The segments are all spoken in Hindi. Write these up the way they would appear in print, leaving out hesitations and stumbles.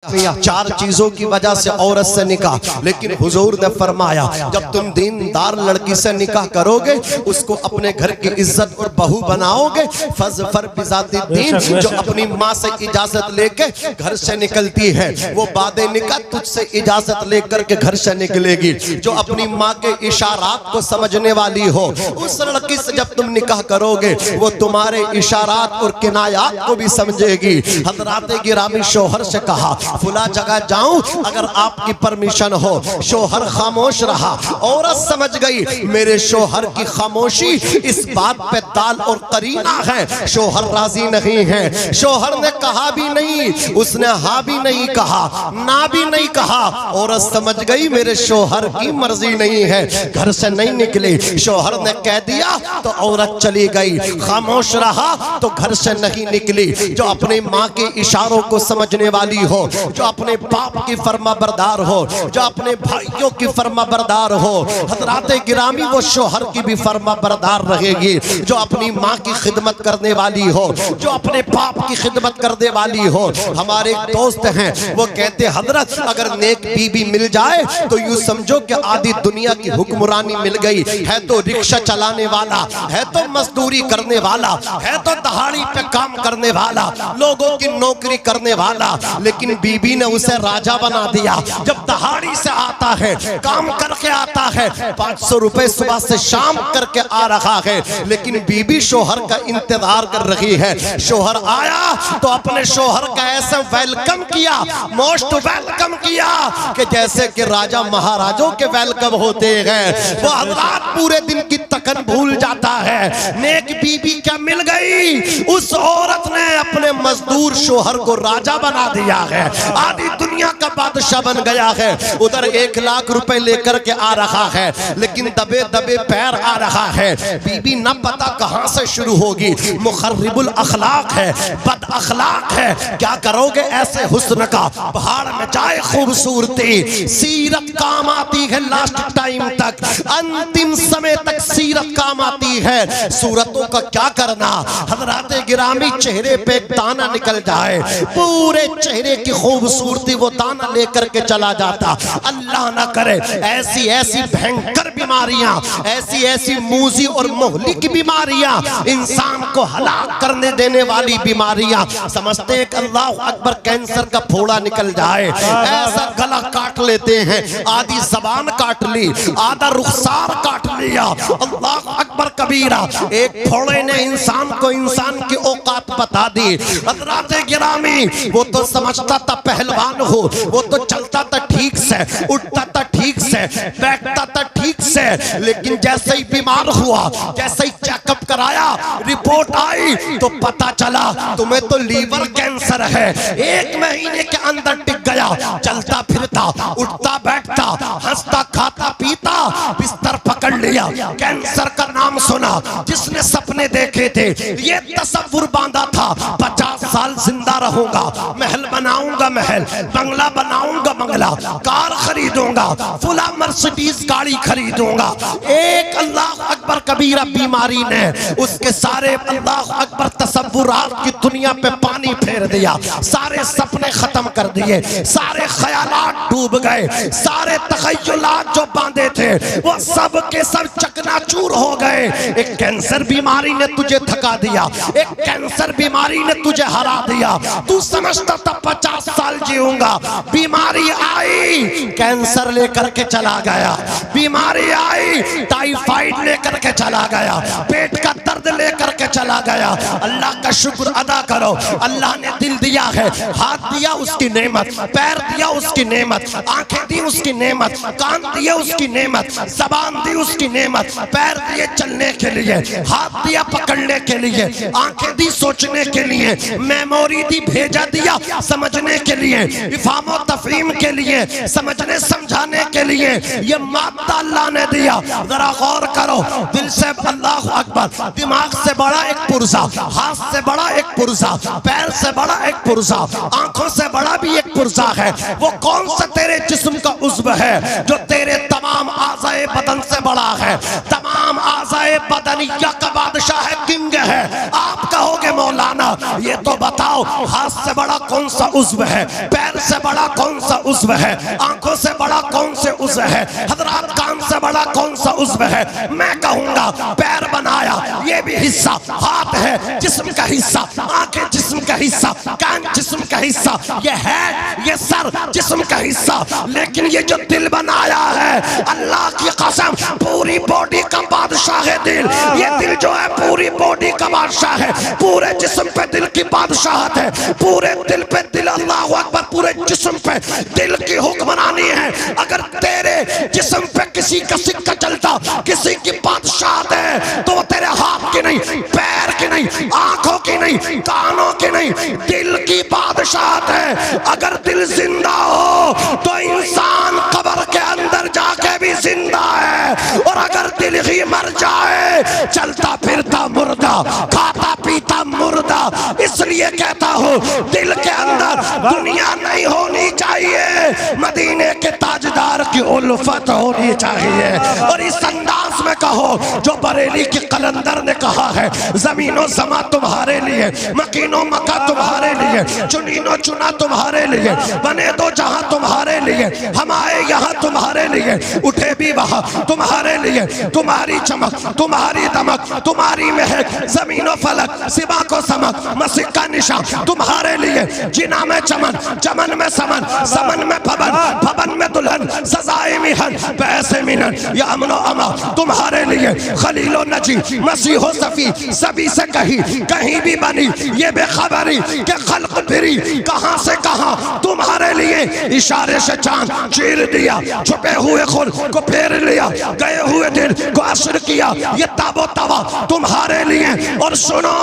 चार चीजों की वजह से औरत से निकाह, लेकिन हुजूर ने फरमाया जब तुम दीनदार लड़की से निकाह करोगे, उसको अपने घर की इज्जत और बहू बनाओगे, फज़फर बिज़ाती दीन, जो अपनी माँ से इजाजत लेके घर से निकलती है वो बादे निकाह तुझसे इजाजत लेकर के घर से निकलेगी। जो अपनी माँ के इशारात को समझने वाली हो, उस लड़की से जब तुम निकाह करोगे वो तुम्हारे इशारात और किनायात को भी समझेगी। हज़रात गिरामी शोहर से कहा फुला जगह जाऊं, अगर आपकी परमिशन हो। शोहर खामोश रहा, औरत समझ गई मेरे शोहर की खामोशी इस बात पे दाल और करीना है, शोहर राजी नहीं है। शोहर ने कहा भी नहीं, उसने हाँ भी नहीं कहा, ना भी नहीं कहा। औरत समझ गई मेरे शोहर की मर्जी नहीं है, घर से नहीं निकली। शोहर ने कह दिया तो औरत चली गई। खामोश रहा तो घर से नहीं निकली। जो अपनी माँ के इशारों को समझने वाली हो, जो अपने बाप की फर्मा बरदार हो, जो अपने भाइयों की फर्मा बरदार हो, हज़रात गिरामी वो शोहर की भी फर्मा बरदार रहेगी। जो अपनी माँ की खिदमत करने वाली हो, जो अपने बाप की खिदमत करने वाली हो। हमारे एक दोस्त हैं, वो कहते हजरत अगर नेक बीबी मिल जाए तो यूं समझो कि आधी दुनिया की हुक्मरानी मिल गई है। तो रिक्शा चलाने वाला है, तो मजदूरी करने वाला है, तो दहाड़ी पे काम करने वाला, लोगों की नौकरी करने वाला, लेकिन बीबी ने उसे राजा बना दिया। जब दहाड़ी से आता है, काम करके आता है, 500 रुपए सुबह से शाम करके आ रहा है, लेकिन बीबी शोहर का इंतजार कर रही है। शोहर आया तो अपने शोहर का ऐसा वेलकम किया, मोस्ट वेलकम किया कि जैसे कि राजा महाराजों के वेलकम होते हैं। वो हज़रात पूरे दिन की तकन भूल जाता है। नेक बीबी क्या मिल गई, उस औरत ने अपने मजदूर शोहर को राजा बना दिया है, आधी दुनिया का बादशाह बन गया है। उधर 1 लाख रुपए लेकर के आ रहा है, लेकिन दबे दबे पैर आ रहा है। बीबी न पता कहां से शुरू होगी, मुखर्रिबुल अखलाक है, बद अखलाक है। क्या करोगे ऐसे हुस्न का, पहाड़ में जाए खूबसूरती, सीरत काम आती है लास्ट टाइम तक, अंतिम समय तक सीरत काम आती है। सूरतों का क्या करना, हज़रात गिरामी चेहरे पे एक दाना निकल जाए, पूरे चेहरे की खूबसूरती वो दाना लेकर के चला जाता। अल्लाह ना करे ऐसी ऐसी भयंकर बीमारियां, ऐसी ऐसी मूजी और मोहली की बीमारियां, इंसान को हलाक करने देने वाली बीमारियां। समझते हैं कि अल्लाह अकबर कैंसर का फोड़ा निकल जाए, ऐसा गला काट लेते हैं, आधी जबान काट ली, आधा रुखसार काट लिया। अल्लाह अकबर कबीरा, एक फोड़े ने इंसान को इंसान की औकात बता दी। हज़रात गिरामी वो तो समझता था पहलवान हो, वो तो चलता था ठीक से, उठता था ठीक से, बैठता था ठीक से, लेकिन जैसे ही बीमार हुआ, जैसे ही चेकअप कराया, रिपोर्ट आई तो पता चला तुम्हें तो लीवर कैंसर है। 1 महीने के अंदर टिक गया, चलता फिरता, उठता बैठता, हंसता खाता पीता, बिस्तर पकड़ लिया। कैंसर का नाम सुना, जिसने सपने देखे थे, ये तसव्वुर बांधा था 50 साल जिंदा रहूंगा, महल बनाऊंगा महल, बंगला बनाऊंगा बंगला, कार खरीदूंगा, फुला मर्सिडीज गाड़ी खरीदूंगा। एक अल्लाह अकबर कबीरा बीमारी ने उसके सारे अल्लाह अकबर तसव्वुरात की दुनिया पे पानी फेर दिया, सारे सपने खत्म कर दिए, सारे ख्यालात डूब गए, सारे तखय्युलात जो बांधे थे वो सब के सब चकनाचूर हो गए। एक कैंसर बीमारी ने तुझे थका दिया, एक कैंसर बीमारी ने तुझे हरा दिया। तू समझता था 50 साल जीऊंगा, बीमारी आई कैंसर लेकर के चला गया, बीमारी आई टाइफाइड लेकर के चला गया, पेट का दर्द लेकर के चला गया। अल्लाह का शुक्र अदा करो, अल्लाह ने दिल दिया है, हाथ दिया उसकी नेमत, पैर दिया उसकी नेमत, आंखें दी उसकी नेमत, कान दिए उसकी नेमत, जबान दी उसकी नेमत, पैर दिए चलने के लिए, हाथ दिया पकड़ने के लिए, आंखें दी सोचने के लिए, मेमोरी दी भेजा दिया समझने के लिए, इफाम और तफहीम के लिए, समझने समझाने के लिए। ये मादा अल्लाह ने दिया। जरा गौर करो, दिल से अल्लाह अकबर, दिमाग से बड़ा एक पुर्जा, हाथ से बड़ा एक पुर्जा, पैर से बड़ा एक पुर्जा, आंखों से बड़ा भी एक पुर्जा है। वो कौन सा तेरे जिस्म का उज़्व है जो तेरे तमाम आज़ाए बदन से बड़ा है? तमाम आज़ाए बदनिया का बादशाह है, किंग है। आप कहोगे मौलाना करना, ये तो बताओ हाथ से बड़ा कौन सा उज़्व है, पैर से बड़ा कौन सा उज़्व है, आंखों से बड़ा कौन से उज़्व है, हजरात कान से बड़ा कौन सा उज़्व है। मैं कहूंगा पैर बनाया, ये भी हिस्सा, हाथ है जिस्म का हिस्सा, आंखें जिस्म का हिस्सा, कान जिस्म का हिस्सा, ये है ये सर जिस्म का हिस्सा। लेकिन ये जो दिल बनाया है, अल्लाह की कसम पूरी बॉडी का बादशाह है दिल। ये दिल जो है पूरी बॉडी का बादशाह है, पूरे जिस्म पे दिल की बादशाहत है, पूरे दिल पे दिल, अल्लाह अकबर, पूरे जिस्म पे दिल की हुक्मरानी है। अगर तेरे जिस्म पे किसी का सिक्का चलता, किसी की बादशाहत है, तो वो तेरे हाथ की नहीं, पैर की नहीं, आंखों की नहीं, कानों की नहीं, दिल की बादशाहत है। अगर दिल जिंदा हो तो इंसान कब्र के अंदर जाके भी जिंदा है, और अगर दिल ही मर जाए, चलता फिरता मुर्दा, खाता पीता मुर्दा। इसलिए कहता हूँ दिल के अंदर दुनिया नहीं होनी चाहिए, मदीने के ताजदार की उल्फत होनी चाहिए। और इस अंदाज में कहो जो बरेली के कलंदर ने कहा है, जमीनो समा तुम्हारे लिए, मकीनो मका तुम्हारे लिए, चुनीनो चुना तुम्हारे लिए, बने दो जहां तुम्हारे लिए, हम आए यहाँ तुम्हारे लिए, उठे भी वहां तुम्हारे लिए। तुम्हारी चमक, तुम्हारी दमक, तुम्हारी महक, जमीनो फलक, सिवा को समक, मसीह का निशान तुम्हारे लिए। जिना में चमन, चमन में समन, समन में भवन, भवन में दुल्हन, सजाए मिहन, पैसे मिनन, या अमनो अमा तुम्हारे लिए। खलीलो नजी, मसीहो सफी, सभी से कहीं भी बनी ये बेखबरी के खल्क फिरी, कहां से कहां तुम्हारे लिए। इशारे से चांद चीर दिया, छुपे हुए खुद को फेर लिया, गए हुए दिन को असर किया, ये ताबो तवा तुम्हारे लिए। और सुनो,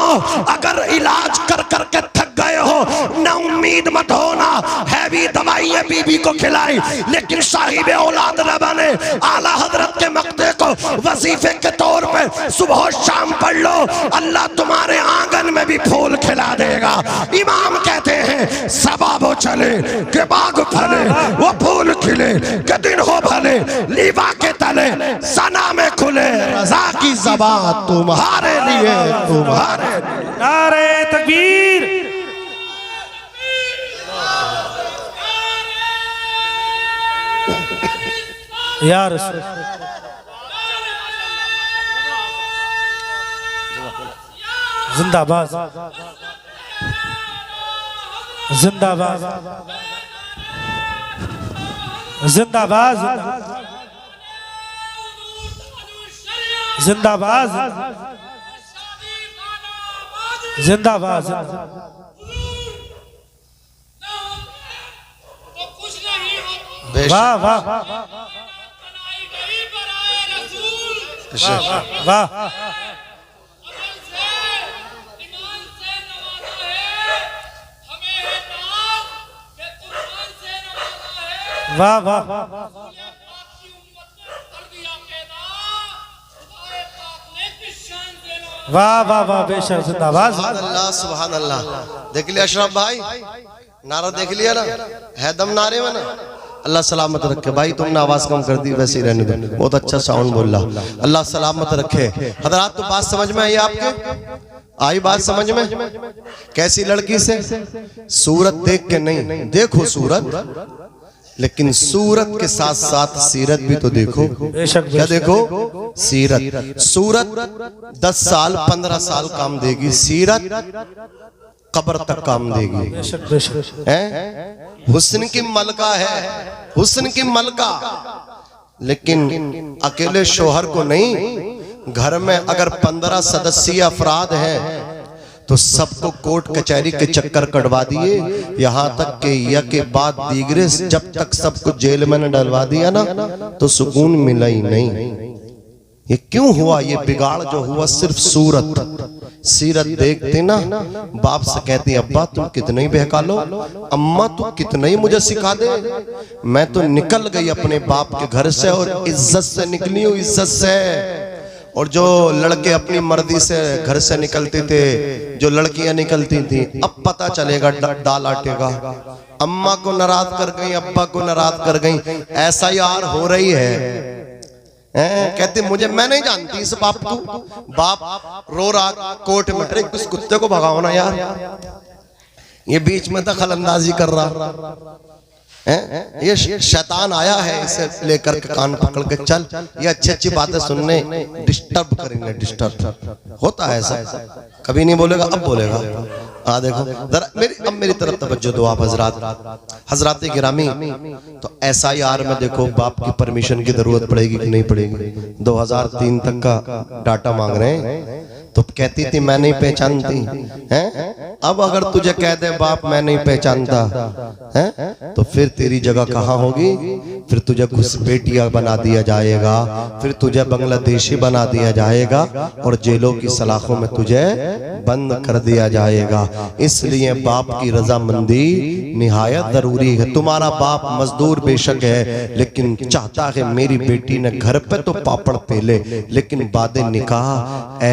अगर इलाज कर कर के थक गए हो, ना उम्मीद मत होना, है भी दवाइयां बीबी को खिलाई, लेकिन साहिब औलाद न बने। आला हजरत के मक्ते को वजीफे के तौर पे सुबह शाम पढ़ लो, अल्लाह तुम्हारे आंगन में भी फूल खिला देगा। इमाम कहते हैं सबाबो चले के बाग फले, वो फूल खिले के दिन हो भले, लीवा के तले सना में खुले, रजा की ज़बां तुम्हारे लिए, तुम्हारे लिए। नारे तकबीर, या रसूल, जिंदाबाद, जिंदाबाद, जिंदाबाद, जिंदाबाद, जिंदाबाद। वाह वाह वाह, वाह वाह, वाह वाह वाह, बेशक, जिंदाबाद। सुभान अल्लाह, सुभान अल्लाह। देख लिया अशरफ भाई, नारा देख लिया ना, है दम नारे में ना। अल्लाह सलामत रखे भाई, तुमने आवाज कम कर दी, वैसे ही रहने दो, बहुत अच्छा साउंड बोल रहा। अल्लाह सलामत रखे। हजरात, तो बात समझ में आई आपके? आई बात समझ में? कैसी लड़की से? सूरत देख के नहीं, देखो सूरत, लेकिन सूरत के साथ साथ सीरत भी तो देखो। क्या देखो? सीरत। सूरत 10 साल 15 साल काम देगी, सीरत कब्र तक काम देगी। हुस्न की मलका है, हुस्न की मलका। लेकिन अकेले शोहर को नहीं, घर में अगर 15 सदस्यीय अफराद हैं तो सबको कोर्ट कचहरी के चक्कर कटवा दिए, यहाँ तक के यह के बाद दीगरे, जब तक सबको जेल में न डलवा दिया ना तो सुकून मिला ही नहीं। ये क्यों हुआ? ये बिगाड़ जो हुआ सिर्फ सूरत, सीरत देखते ना, बाप से कहती अब्बा तुम कितने ही बहका लो, अम्मा तू कितने ही मुझे सिखा दे, मैं तो निकल गई अपने बाप के घर से और इज्जत से निकली हूँ, इज्जत से। और जो लड़के अपनी मर्जी से घर से निकलते थे, जो लड़कियां निकलती थी, अब पता चलेगा दाल आटेगा। अम्मा को नाराज कर गई, अब्बा को नाराज कर गई, ऐसा यार हो रही है। कहते मुझे, मैं नहीं जानती इस बाप को। बाप रो रहा कोर्ट में, अरे इस कुत्ते को भगाओ ना यार, ये बीच में दखल अंदाजी कर रहा है। ये शैतान आया है, इसे लेकर के कान पकड़ के चल, ये अच्छी अच्छी बातें सुनने डिस्टर्ब करेंगे। डिस्टर्ब होता है ऐसा, कभी नहीं बोलेगा, अब बोलेगा। देखो जरा अब मेरी तरफ तवज्जो दो आप हजरात गिरामी। तो SIR में देखो बाप की परमिशन की जरूरत पड़ेगी कि नहीं पड़ेगी? 2003 तक का डाटा मांग रहे हैं। तो कहती थी मैं नहीं पहचानती हैं, अब अगर तुझे कह दे बाप मैं नहीं पहचानता हैं, तो फिर तेरी जगह कहाँ होगी? फिर तुझे घुसपैठिया बना दिया जाएगा, फिर तुझे बांग्लादेशी बना दिया जाएगा और जेलों की सलाखों में तुझे बंद कर दिया जाएगा। इसलिए बाप की रजामंदी निहायत जरूरी है। तुम्हारा बाप मजदूर बेशक है, लेकिन चाहता है मेरी बेटी ने घर पे तो पापड़ पेले, लेकिन बाद निकाह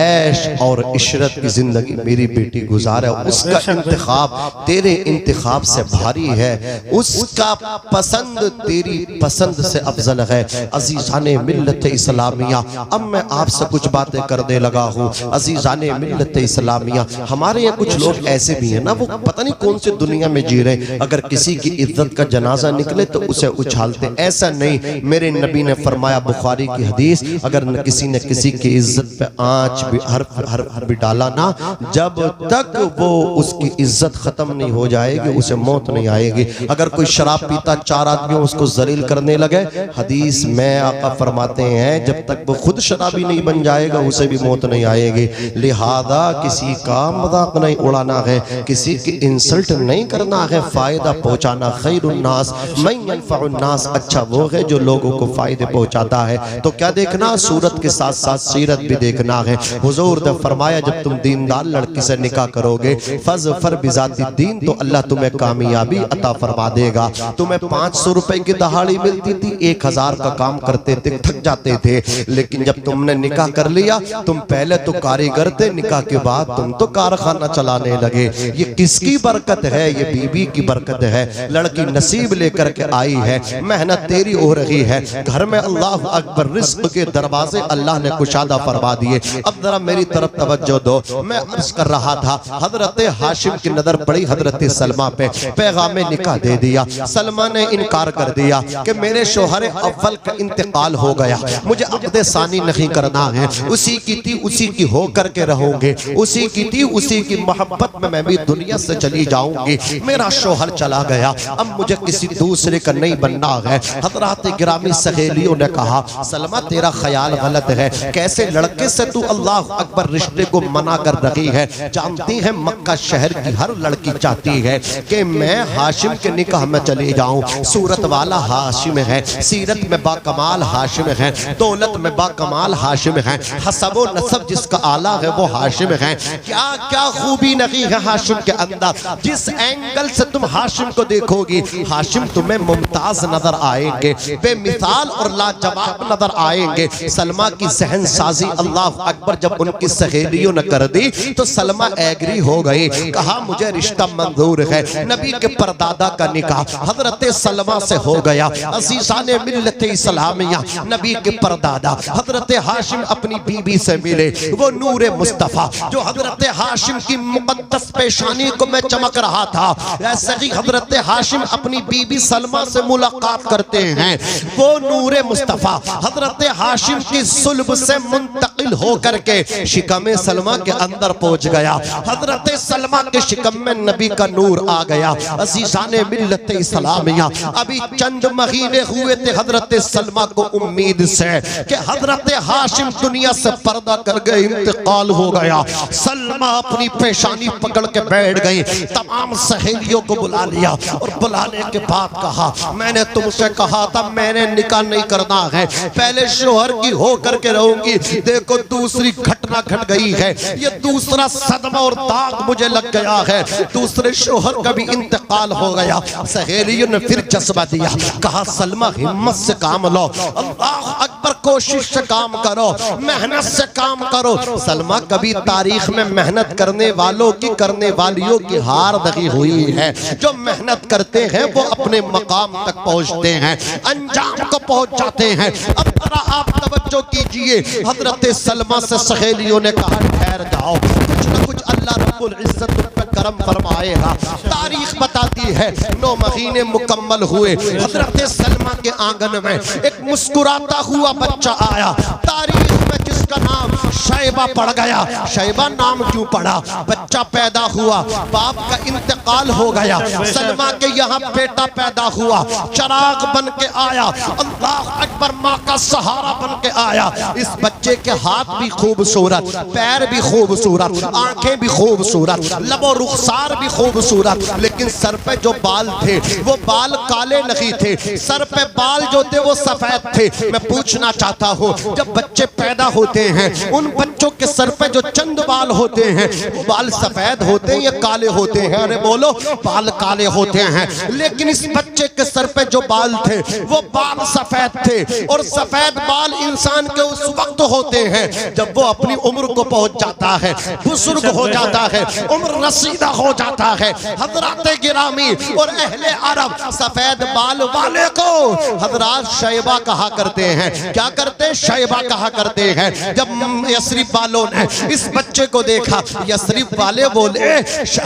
ऐश और इशरत की जिंदगी मेरी बेटी गुजारे। उसका इंतखाब तेरे इंतखाब से भारी है, उसका पसंद तेरी पसंद से अफजल है। अजीजाने मिल्लत इस्लामिया, अब मैं आपसे कुछ बातें करने लगा हूँ। अजीजाने मिल्लत इस्लामिया, हमारे यहाँ कुछ लोग ऐसे भी हैं ना, वो पता नहीं कौन सी दुनिया में जी रहे। अगर किसी की इज्जत का जनाजा निकले तो उसे उछालते। ऐसा नहीं, मेरे नबी ने फरमाया, बुखारी की हदीस, अगर किसी ने किसी की इज्जत पे आंच भी हर भी डाला ना, जब तक वो उसकी इज्जत खत्म नहीं हो जाएगी उसे मौत नहीं आएगी। अगर कोई शराब पीता 4 आदमियों उसको जलील करने लगे, हदीस में आका फरमाते हैं जब तक वो खुद शराबी नहीं बन जाएगा उसे भी मौत नहीं आएगी। लिहाजा किसी का मजाक नहीं उड़ाना है, किसी की इंसल्ट नहीं करना है, फायदा पहुंचाना। खैरुन्नास मन यनफउन्नास, अच्छा वो है जो लोगों को फायदे पहुंचाता है। तो क्या देखना, सूरत के साथ साथ सीरत भी देखना है। हुजूर ने फरमाया जब तुम दीनदार लड़की से निकाह करोगे, फज़फर बिज़ाती दीन, तो अल्लाह तुम्हें कामयाबी अता फरमा देगा। तुम्हें 500 रुपए की दहाड़ी मिलती थी, 1000 का काम करते थे, थक जाते थे, लेकिन जब तुमने निकाह कर लिया, तुम पहले तो कारीगर थे, निकाह के बाद तुम तो कारखाना चलाने लगे। ये किसकी बरकत है? ये बीबी की बरकत है। लड़की नसीब लेकर के आई है, मेहनत तेरी हो रही है, घर में अल्लाह अकबर रिज़्क़ के दरवाजे अल्लाह ने कुशादा फरमा दिए। अब जरा मेरी तरफ तवज्जो दो, मैं अर्ज कर रहा था, हजरत हाशिम की नजर पड़ी हजरत सलमा पे, पैगाम निकाह दे दिया। सलमा ने इनकार कर दिया कि मेरे शोहर अव्वल का इंतकाल हो गया, मुझे अक़्द सानी नहीं करना है, उसी की थी उसी की हो करके रहूंगे, उसी की थी उसी की मोहब्बत में मैं भी दुनिया से चली जाऊंगी। मेरा शोहर चला गया, अब मुझे किसी दूसरे का नहीं बनना है। हजरात गिरामी सहेलियों ने कहा, सलमा तेरा ख्याल गलत है, कैसे लड़के से तू अल्लाह अकबर रिश्ते को मना कर रही है? जानती है मक्का शहर की हर लड़की चाहती है कि मैं हाशिम के निकाह में चले जाऊं। सूरत वाला हाशिम है, सीरत में बाकमाल हाशिम है, दौलत में बाकमाल हाशिम है, हसबो नसब जिसका आला है वो हाशिम है। क्या क्या खूबी नहीं है हाशिम के अंदर, जिस एंगल से तुम हाशिम को देखोगी, हाशिम तुम्हें मुमताज नजर आएंगे, बेमिसाल और लाजवाब नजर आएंगे। सलमा की जहन साजी अल्लाह अकबर जब उनकी सहेलियों ने कर दी तो सलमा एग्री हो गई, कहा मुझे रिश्ता मंजूर है। नबी के परदादा का निकाह हजरत सलमा से हो गया। अज़ीज़ाने मिल्लत इस्लामिया, नबी के परदादा हजरत हाशिम अपनी बीबी से मिले। वो नूरे मुस्तफ़ा जो हजरत हाशिम की मुक़द्दस पेशानी को मैं चमक रहा था, ऐसे ही हजरत हाशिम अपनी बीबी सलमा से मुलाकात करते हैं। वो नूरे मुस्तफ़ा हजरत हाशिम की सुल्ब से मुंतकिल होकर के शिकम सलमा के अंदर पहुंच गया। हजरत सलमा के शिकम में नबी का नूर आ गया। अज़ीज़ाने मिल्लत इस्लामिया, अभी चंद महीने हुए थे हजरत सलमा को उम्मीद से कि हजरत हाशिम दुनिया से पर्दा कर गए, इंतकाल हो गया। सलमा अपनी पेशानी पकड़ के बैठ गई, तमाम सहेलियों को बुला लिया और बुलाने के बाद कहा, मैंने तुमसे कहा था मैंने निकाह नहीं करना है, पहले शोहर की हो करके रहूंगी। देखो दूसरी घटना घट गई है, ये दूसरा सदमा और दाग मुझे लग गया है, दूसरे शोहर का भी इंतकाल हो गया। सहेलियों ने फिर जज्बा दिया, कहा सलमा हिम्मत से काम लो, अल्लाह बराबर कोशिश से काम करो, मेहनत से काम करो। सलमा, कभी तारीख में मेहनत करने वालों की, करने वालियों की हार दगी हुई है। जो मेहनत करते हैं वो अपने मकाम तक पहुंचते हैं, अंजाम को पहुंच जाते हैं। अब जरा आप तवज्जो कीजिए, हजरत सलमा से सहेलियों ने कहा ठहर जाओ, कुछ न कुछ अल्लाह रब्बुल इज्जत तुम पे करम फरमाएगा। तारीख बताती है 9 महीने मुकम्मल हुए, हजरत सलमा के आंगन में एक मुस्कुराता हुआ बच्चा आया। तारीख में जिसका नाम शैबा पड़ गया। शैबा नाम क्यों पड़ा? बच्चा पैदा हुआ, बाप का इंतकाल हो गया, सलमा के यहाँ बेटा पैदा हुआ, चराग बन के आया, अल्लाह अकबर, माँ का सहारा बन के आया। इस बच्चे के हाथ भी खूबसूरत, पैर भी खूबसूरत, आंखें भी खूबसूरत, लबो रुखसार भी खूबसूरत, लेकिन सर पे जो बाल थे वो बाल काले नहीं थे, सर पे बाल जो थे वो सफेद थे। मैं पूछना चाहता हूँ, जब बच्चे पैदा होते हैं उन बच्चों के सर पे जो चंद बाल होते हैं वो बाल सफेद होते हैं या काले होते हैं? अरे बोलो, बाल काले होते हैं। लेकिन इस बच्चे के सर पे जो बाल थे वो बाल सफेद थे, और सफेद बाल इंसान के उस वक्त होते हैं जब वो अपनी उम्र को पहुंच जाता है, बुजुर्ग हो जाता है, उम्र रसीदा हो जाता है। हजरात गिरामी और अहले अरब सफेद बाल वाले को हजरात शैबा कहा करते हैं। क्या करते? शैबा कहा करते हैं। जब यस्रिब वालों ने इस बच्चे को देखा, यस्रिब वाले बोले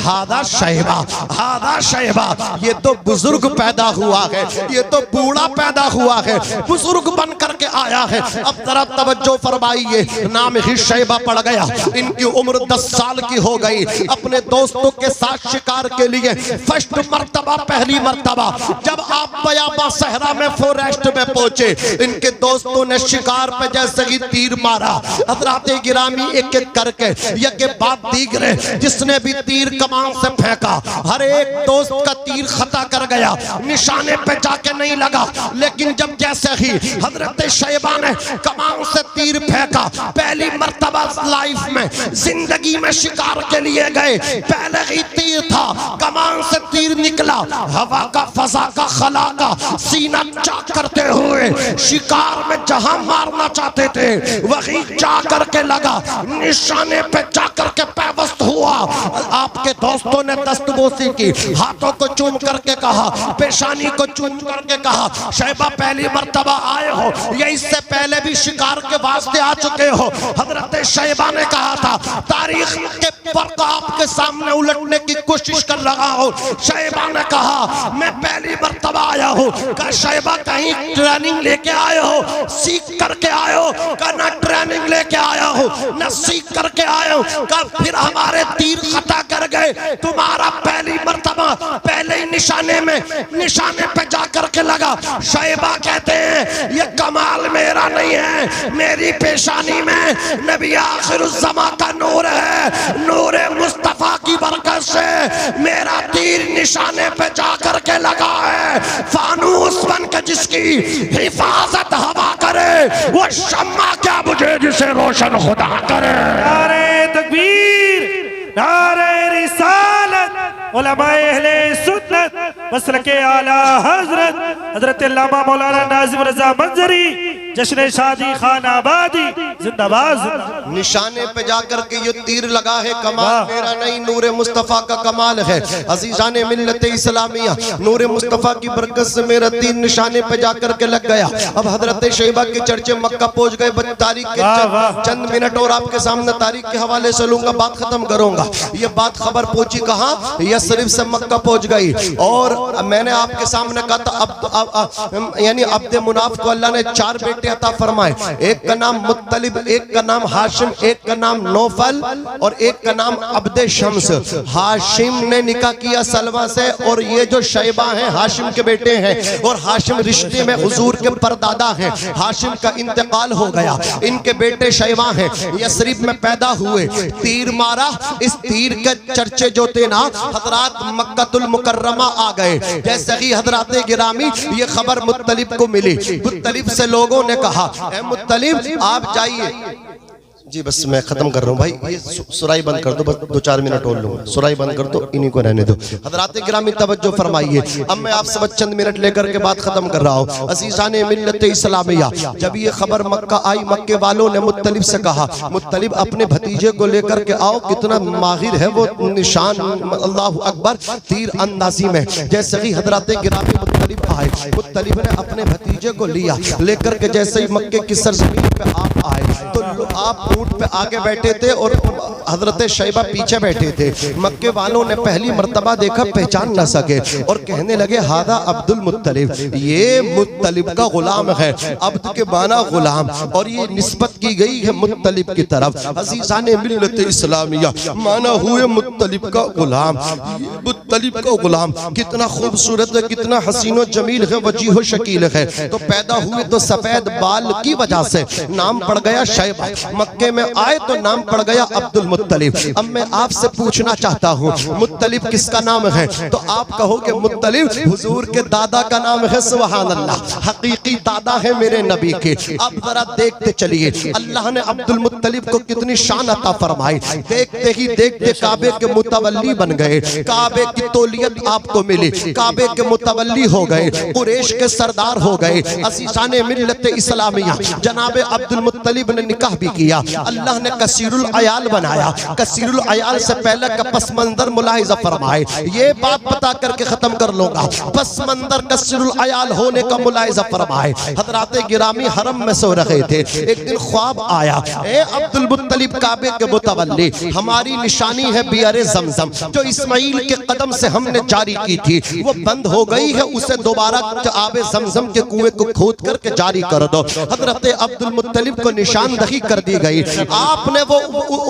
हादा शैबा, हादा शैबा, ये तो बुजुर्ग पैदा हुआ है, ये तो बूढ़ा पैदा हुआ है, बुजुर्ग बन करके आया है। अब जरा तवज्जो फरमाइए, नाम ही शैबा पड़ गया। इनकी उम्र 10 साल की हो गई। अपने दोस्तों के साथ शिकार के लिए फर्स्ट मर्तबा, पहली मर्तबा जब आप बयाबा सहरा में फॉरेस्ट में पहुंचे, इनके दोस्तों ने शिकार पे जैसे ही तीर मारा, हजरात गिरामी एक एक करके एक एक बात दीगरे, जिसने भी तीर कमान से फेंका हर एक दोस्त का तीर खता कर गया, निशाने पे जाके नहीं लगा। लेकिन जब जैसे ही हजरत शैबा ने कमान से तीर फेंका, पहली मर्तबा लाइफ में, जिंदगी में शिकार के लिए गए, पहले ही तीर था, कमान से तीर निकला, हवा का, फजा का, खला का सीना चाक करते हुए शिकार में जहां मारना चाहते थे वहीं जा करके लगा, निशाने पे जा करके पैवस्त हुआ। आपके दोस्तों ने दस्तबोसी की, हाथों को चूम करके कहा, पेशानी को चूम करके कहा, शैबा पहली मर्तबा आए हो या इससे पहले भी शिकार के वास्ते आ चुके हो? हजरत शैबा ने कहा था, तारीख के फर्क आपके सामने उलटने की कोशिश कर रहा हूं। शैबा ने कहा, मैं पहली मर्तबा आया हूं। का शैबा कहीं ट्रेनिंग लेके आए हो, सीख करके आए हो? का ना ट्रेनिंग लेके आया हो ना सीख करके आए हो। का फिर हमारे तीर खता कर गए, तुम्हारा पहली मर्तबा पहले ही निशाने में, निशाने पे जा करके लगा। शैबा कहते हैं, ये कमाल मेरा नहीं है, मेरी पेशानी में नबी आखिरुज़्ज़मा का नूर है, नूरे मुस्तफा की बरकत से मेरा तीर निशाने पे जा करके लगा है। फानूस बन के जिसकी हिफाजत हवा करे, वो शम्मा क्या बुझे जिसे रोशन खुदा करे। नारे तकबीर, नारे रिसालत, उलमाए अहले सुन्नत, मसलके आला हजरत हजरत अल्लामा मौलाना नाज़िम रज़ा मंजरी, जश्न शादी खान आबादी जिंदाबाद। निशाने पे जाकर के ये तीर लगा है, कमाल मेरा नहीं, नूरे मुस्तफ़ा का कमाल है। अज़ीज़ाने मिल्लत इस्लामिया, नूरे मुस्तफ़ा की बरकत से मेरा तीर निशाने पे जाकर के लग गया। अब हजरत शैबा के चर्चे मक्का पहुंच गए। तारीख के चंद मिनट और आपके सामने तारीख के हवाले से लूंगा, बात खत्म करूंगा। ये बात खबर पहुंची कहाँ? यस्रिब से मक्का पहुंच गई। और मैंने आपके सामने कहा था, यानी अब्दे मुनाफ को अल्लाह ने 4 बेटे अता फरमाए। एक का नाम मुत्तलिब, एक का नाम हाशिम, एक का नाम नौफल और एक का नाम अब्दे शम्स। हाशिम ने निकाह किया सलमा से, और ये जो शैबा हैं हाशिम के बेटे हैं, और हाशिम रिश्ते में हुजूर के परदादा हैं। हाशिम का इंतकाल हो गया, इनके बेटे शैबा हैं, यस्रिब में पैदा हुए। तीर मारा, इस तीर के चर्चे जो थे ना हजरात मक्कातुल मुकर्रमा आ गए। जैसे ही हजरात गिरामी ये खबर मुत्तलिब को मिली, मुत्तलिब से लोगों ने कहा, ए मुत्तलिब आप जाइए, जी बस मैं खत्म कर रहा हूँ भाई, ये सुराई बंद कर दो, बस 2-4 मिनट और लूंगा, सुराई बंद कर दो, इन्हीं को रहने दो। हजरात गिरामी तवज्जो फरमाइए, अब मैं आपसे बस चंद मिनट लेकर के बात खत्म कर रहा हूँ। अज़ीज़ाने मिल्लत इस्लामिया, जब ये खबर मक्का आई, मक्के वालों ने मुत्तलिब से कहा, मुत्तलिब अपने भतीजे को लेकर के आओ, कितना माहिर है वो निशान, अल्लाह अकबर, तीर अंदाजी में। जैसे ही हजरात गिरामी मुत्तलिब आए, मुत्तलिब ने अपने भतीजे को लिया, लेकर के जैसे ही मक्के की सरजमीन पे आप आए तो आप ऊंट पे आगे बैठे थे और हजरत शैबा पीछे बैठे थे। मक्के वालों ने पहली मर्तबा देखा, पहचान न सके और कहने लगे हादा अब्दुल मुत्तलिब, ये मुत्तलिब का गुलाम है। अब्द के माना गुलाम, और ये निस्बत की गई है मुत्तलिब की तरफ। अज़ीज़ाने मिल्लत इस्लामिया, माना हुए मुत्तलिब का गुलाम, मुत्तलिब का गुलाम कितना खूबसूरत है, कितना हसीनो जमील है, वजीहो शकील है। तो पैदा हुए तो सफेद बाल की वजह से नाम पड़ गया शैबा, मक्के में आए तो नाम पड़ गया अब्दुल मुत्तलिब। अब मैं आपसे पूछना चाहता हूँ, मुत्तलिब किसका नाम है? तो आप कहोगे मुत्तलिब हुजूर के दादा का नाम है। सुभान अल्लाह, हकीकी दादा है मेरे नबी के। अब जरा देखते चलिए, अल्लाह ने अब्दुल मुत्तलिब को कितनी शान अता फरमाई। देखते ही देखते काबे के मुतवल्ली बन गए, काबे की तौलियत आपको मिली, काबे के मुतवल्ली हो गए, कुरैश के सरदार हो गए। अज़ीज़ाने मिल्लत इस्लामिया, जनाब अब्दुल मुत्तलिब ने निकाह भी किया। अल्लाह ने कसीरुल अयाल बनाया। कसीरुल अयाल से पहले का पस मंजर मुलाहिजा फरमाए। ये बात बता करके खत्म कर लूंगा, पस मंजर कसीरुल अयाल होने का मुलाहिजा फरमाए। हजरात गिरामी हरम में सो रहे थे, एक दिन ख्वाब आया, ए अब्दुल मुत्तलिब काबे के मुतवल्ली, हमारी निशानी है बियारे ज़मज़म, जो इस्माइल के कदम से हमने जारी की थी, वो बंद हो गई है, उसे दोबारा आबे ज़मज़म के कुएं को खोद करके जारी कर दो। हजरत अब्दुल मुत्तलिब को निशानदही कर दी गई। आपने वो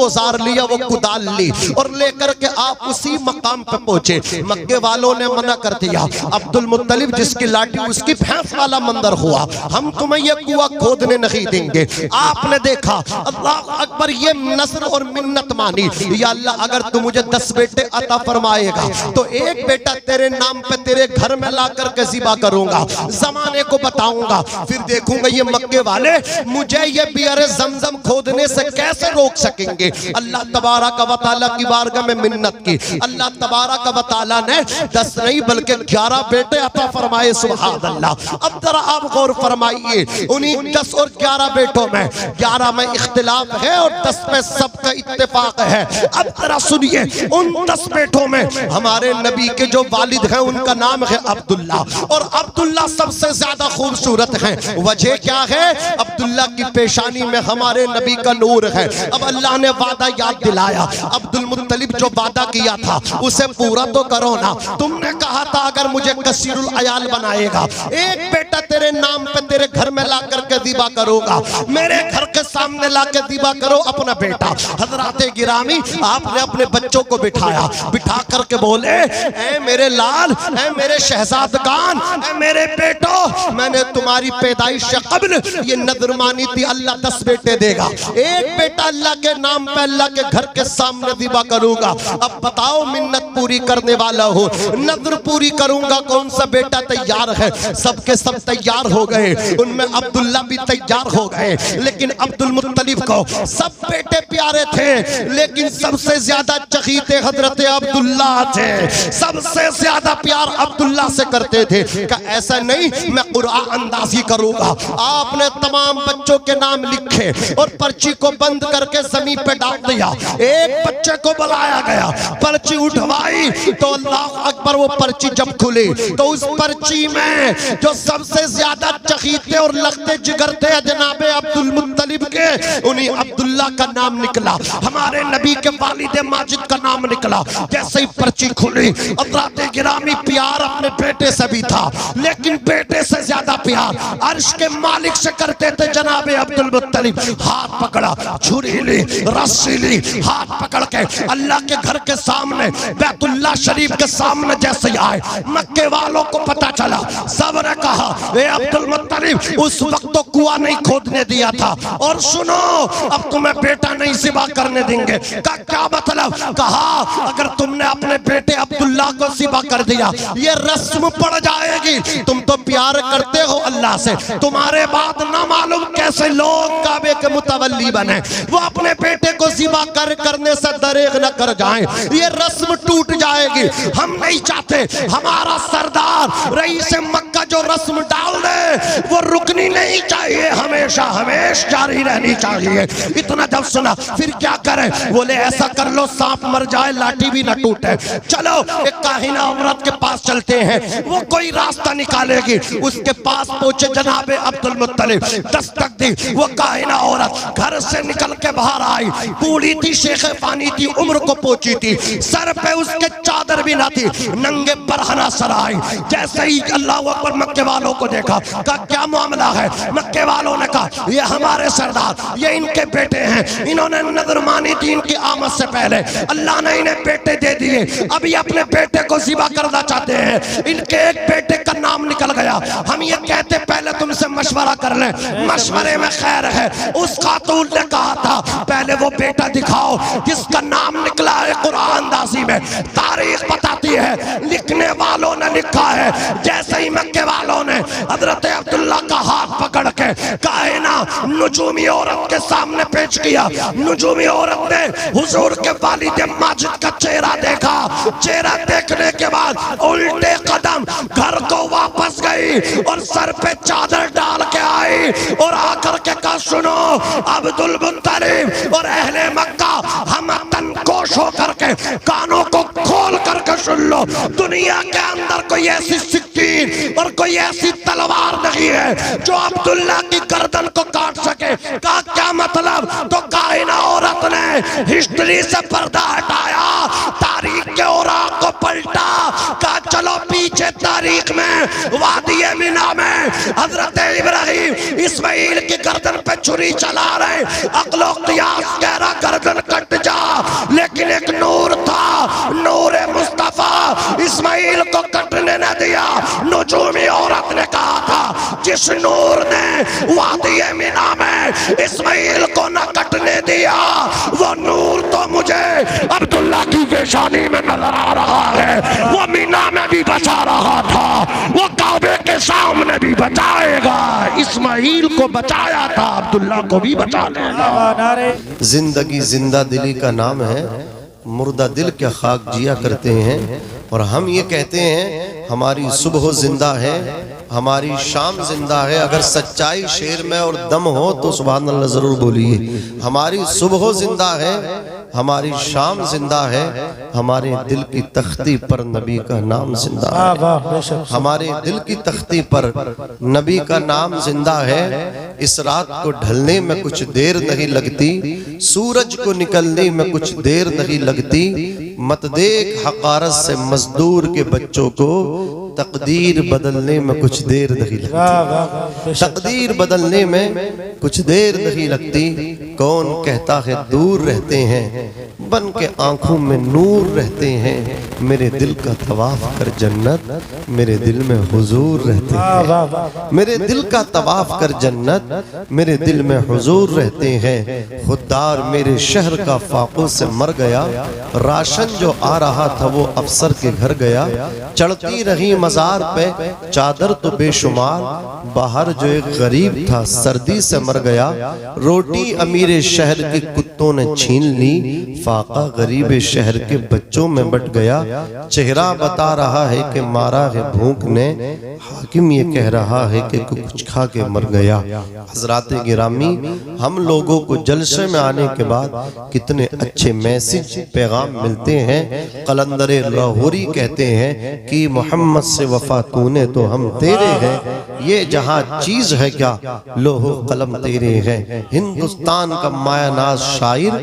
औजार लिया, वो कुदाल ली और लेकर के आप उसी मकाम पे पहुंचे। मक्के वालों ने मना कर दिया, अब्दुल मुत्तलिब जिसकी लाठी उसकी भैंस वाला मंदिर हुआ, हम तुम्हें ये कुआं खोदने नहीं देंगे। आपने देखा, अल्लाह अकबर, ये नज़र और मिन्नत मानी, या अल्लाह अगर तू मुझे 10 बेटे अता फरमाएगा तो एक बेटा तेरे नाम पे तेरे घर में ला करके ज़िबा करूंगा, जमाने को बताऊंगा, फिर देखूंगा ये मक्के वाले मुझे ये बियारे ज़मज़म खोदने से कैसे रोक सकेंगे। अल्लाह तबारक व तआला की बारगाह में मिन्नत की। अल्लाह तबारक व तआला ने 10 नहीं बल्कि 11 बेटे अता फरमाए। सुभान अल्लाह। अब जरा आप गौर फरमाइए, उन्हीं 10 और 11 बेटों में 11 में इख्तिलाफ है और 10 में सबका इत्तेफाक है। अब जरा सुनिए, उन 10 बेटों में हमारे नबी के जो वालिद हैं उनका नाम है अब्दुल्ला, और अब्दुल्ला सबसे ज्यादा खूबसूरत है। वजह क्या है? अब्दुल्ला की पेशानी में हमारे नबी का नूर है। अब अल्लाह ने वादा याद दिलाया, अब्दुल मुत्तलिब जो वादा किया था उसे पूरा तो करो ना। तुमने कहा था अगर मुझे कसीरुल अयाल बनाएगा, एक बेटा तेरे नाम पे तेरे घर में ला करके ज़िबा करूंगा, मेरे घर के सामने ला के ज़िबा करो अपना बेटा। हजरात गिरामी, आपने अपने बच्चों को बिठाया, बिठा करके बोले, ऐ मेरे लाल, ऐ मेरे शहजादगान, ऐ मेरे बेटो, मैंने तुम्हारी पैदाइश से कब्ल ये नजर मानी थी, अल्लाह 10 बेटे देगा, एक बेटा अल्लाह के नाम पे अल्लाह के घर के सामने ज़िबा करूंगा। अब बताओ, मिन्नत पूरी करने वाला हो, नजर पूरी करूंगा, कौन सा बेटा तैयार है? सबके सब तैयार हो गए, उनमें अब्दुल्ला भी तैयार हो गए। लेकिन अब्दुल मुत्तलिब को सब बेटे प्यारे थे, लेकिन सबसे ज्यादा चहीते हजरत अब्दुल्ला थे, सबसे ज्यादा प्यार अब्दुल्ला से करते थे। का ऐसा नहीं मैं कुरान अंदाजी करूंगा। आपने तमाम बच्चों के नाम लिखे और पर्ची को बंद करके जमीन पे डाल दिया। एक बच्चे को बुलाया गया, पर्ची उठवाई तो अल्लाह अकबर, वो पर्ची जब खुली तो उस पर्ची में जो सबसे ज्यादा चहीते और लगते जिगरते जनाबे अब्दुल मुत्तलिब के, उन्हीं अब्दुल्ला का नाम निकला, हमारे नबी के वालिद माजिद का नाम निकला। जैसे ही पर्ची खुली, हज़रात गिरामी, प्यार अपने बेटे से भी था, लेकिन बेटे से ज्यादा प्यार अर्श के मालिक से करते थे जनाबे अब्दुल मुत्तलिब। हाथ पकड़ा, छुरी ली, रस्सी ली, हाथ पकड़ के अल्लाह के घर के सामने, बैतुल्लाह शरीफ के सामने जैसे आए, मक्के वालों को पता चला, सब ने कहा, ए अब्दुल मुत्तलिब, उस वक्त तो कुआं नहीं खोदने दिया था, और सुनो, अब तुम्हें बेटा नहीं ज़िबा करने देंगे। का क्या मतलब? कहा अगर तुमने अपने बेटे अब्दुल्ला को ज़िबा कर दिया, ये रस्म पड़ जाएगी। तुम तो प्यार करते हो अल्लाह से, तुम्हारे बाद ना मालूम कैसे लोग काबे के मुतवल्ली बने, वो अपने बेटे को ज़िबा करने से दरेग न कर जाएं। ये रस्म टूट जाएगी। हम नहीं चाहते हमारा सरदार रईस मक्का जो रस्म डाल दे वो रुकनी नहीं चाहिए, हमेशा हमेशा जारी रहनी चाहिए। इतना जब सुना फिर क्या करें? बोले ऐसा कर लो सांप मर जाए लाठी भी न टूटे। चलो एक काहिना औरत के पास चलते हैं, वो कोई रास्ता निकालेगी। उसके पास पहुंचे जनाबे अब्दुल मुत्तलिब, दस्तक दी। वो काहिना औरत घर से निकल के बाहर आई, बूढ़ी थी, शेखे पानी थी, उम्र को पहुंची थी, सर पे उसके चादर भी ना थी, नंगे बरहना सर आई। जैसे ही अल्लाह अकबर मक्के वालों को देखा, कहा क्या मामला है? मक्के वालों ने कहा ये हमारे सरदार, ये इनके बेटे हैं, इन्होंने नजर मानी थी इनकी आमद से पहले, अल्लाह ने इन्हें बेटे दे दिए, अभी अपने बेटे को ज़िबा करना चाहते हैं। इनके एक बेटे का नाम निकल गया। हम ये कहते पहले तुमसे मशवरा कर लें, मशवरे में खैर है। उस खातून ने कहा था पहले वो बेटा दिखाओ जिसका नाम निकला है कुरान दासी में। तारीख बताती है, लिखने वालों ने लिखा है, जैसे ही मक्के वालों ने हजरत अब्दुल्ला का हाथ पकड़ के काहिना नुजूमी औरत के सामने पेश किया, नुजूमी औरत ने हुजूर के वालिद माजिद का चेहरा देखा। चेहरा देखने के बाद उल्टे कदम घर को वापस गई और सर पे चादर डाल के आई और आकर के कहा सुनो अब्दुल मुत्तलिब और अहले मक्का, हम तनकोश होकर के कानों को खोल करके सुन लो, दुनिया के अंदर कोई ऐसी सिक्कीन और कोई ऐसी तलवार नहीं है जो अब्दुल्ला की गर्दन को काट सके। का क्या मतलब? तो काहिना औरत ने हिस्ट्री से पर्दा हटाया, तारीख के औराक को पलटा, कहा चलो पीछे तारीख में वादी मिना में हजरत इब्राहिम इस्माइल की गर्दन पे छुरी चला रहे, अक्लो क़ियास कह रहा गर्दन कट जा, लेकिन एक नूर था, नूर मुस्तफा इस्माइल को कटने न दिया। नुजूमी औरत ने कहा था जिस नूर ने वादी मिना में इस्माइल को न कटने दिया, वो नूर तो मुझे अब्दुल्ला की पेशानी में नजर आ रहा है। वो मीना में भी बचा रहा था, वो काबे के सामने भी बचाएगा। इस्माइल को बचाया था, अब्दुल्ला को भी बचा लेगा। जिंदगी जिंदा दिली का नाम है, मुर्दा दिल के खाक जिया करते हैं। और हम ये कहते हैं हमारी सुबह जिंदा है, हमारी शाम जिंदा है। अगर सच्चाई शेर में और दम हो तो सुभान अल्लाह जरूर बोलिए। हमारी सुबह जिंदा है, हमारी शाम जिंदा है, हमारे दिल की तख्ती पर नबी का नाम जिंदा है। हमारे दिल की तख्ती पर नबी का नाम जिंदा है। इस रात को ढलने में कुछ देर नहीं लगती, सूरज को निकलने में कुछ देर नहीं लगती। मत देख हकारत से मजदूर के बच्चों को, तकदीर बदलने में कुछ देर नहीं लगती। तकदीर बदलने में कुछ देर नहीं लगती। कौन कहता है दूर रहते हैं, बन के आंखों में नूर रहते हैं। मेरे दिल का तवाफ कर जन्नत, मेरे दिल में हुजूर रहते हैं। मेरे दिल का तवाफ कर जन्नत, मेरे दिल में हुजूर रहते हैं। खुददार मेरे शहर का फाकों से मर गया, राशन जो आ रहा था वो अफसर के घर गया। चढ़ती रही मजार पे चादर तो बेशुमार, बाहर जो एक गरीब था सर्दी से मर गया। रोटी अमीर शहर के कुत्तों ने छीन ली, फाका गरीब शहर के बच्चों में बट गया। चेहरा बता रहा है कि मारा है भूख ने, हाकिम ये कह रहा है कि कुछ खा के मर गया। हजरात गिरामी, हम लोगों को जलसे में आने के बाद कितने अच्छे मैसेज पैगाम मिलते हैं। कलंदर लाहौरी कहते हैं कि मोहम्मद से वफा तूने तो हम तेरे हैं, ये जहां चीज है क्या लोहो कलम तेरे हैं। हिंदुस्तान का मायानाज शायर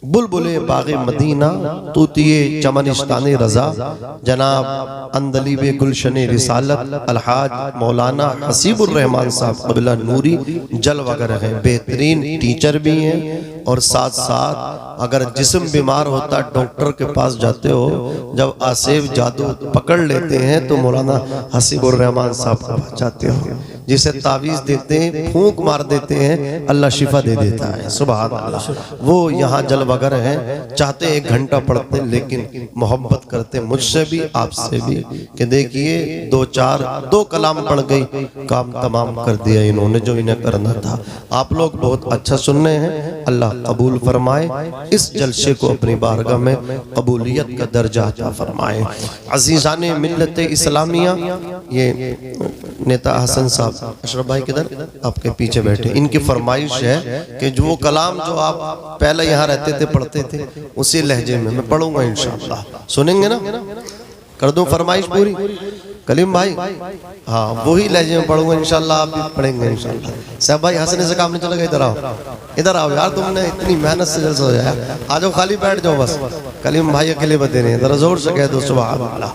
बुलबुले बागे मदीना, तूतिए चमनिस्ताने रजा, जनाब अंदलीबे गुलशने रिसालत अलहाज मौलाना हसीबुर रहमान साहब कबिला नूरी जलवागर हैं। बेहतरीन टीचर भी हैं और साथ साथ अगर जिस्म बीमार होता डॉक्टर के पास जाते हो, जब आसेब जादू पकड़ लेते हैं तो मौलाना हसीबुर रहमान साहब के पास जाते हो। जिसे तावीज़ देते हैं, फूंक मार देते हैं, अल्लाह शिफा दे देता है। सुभान अल्लाह। वो यहाँ जलवगर हैं, चाहते 1 घंटा पढ़ते, लेकिन मोहब्बत करते मुझसे भी आपसे भी कि देखिए 2 कलाम पढ़ गई, काम तमाम कर दिया इन्होंने जो इन्हें करना था। आप लोग बहुत अच्छा सुन रहे हैं, अल्लाह कबूल फरमाए, इस जलसे को अपनी बारगाह में कबूलियत का दर्जा अता फरमाए। अजीज़ाने मिल्लत इस्लामिया, ये नेता हसन साहब, अशरफ भाई किधर, आपके पीछे बैठे, इनकी फरमाइश है कि जो वो कलाम जो आप पहले यहाँ रहते थे पढ़ते थे उसी लहजे में मैं पढ़ूंगा इंशाअल्लाह। सुनेंगे ना? कर दूं फरमाइश पूरी? कलीम भाई, हाँ वही लहजे में पढ़ूंगा इंशाअल्लाह, आप भी पढ़ेंगे इंशाअल्लाह। साहब भाई हंसने से काम नहीं चलेगा, इधर आओ, इधर आओ यार, तुमने इतनी मेहनत से जल्द हो जाया, आ जाओ, खाली बैठ जाओ बस। कलीम भाई अकेले बते नहीं, जरा जोर से कह दो सुभान अल्लाह,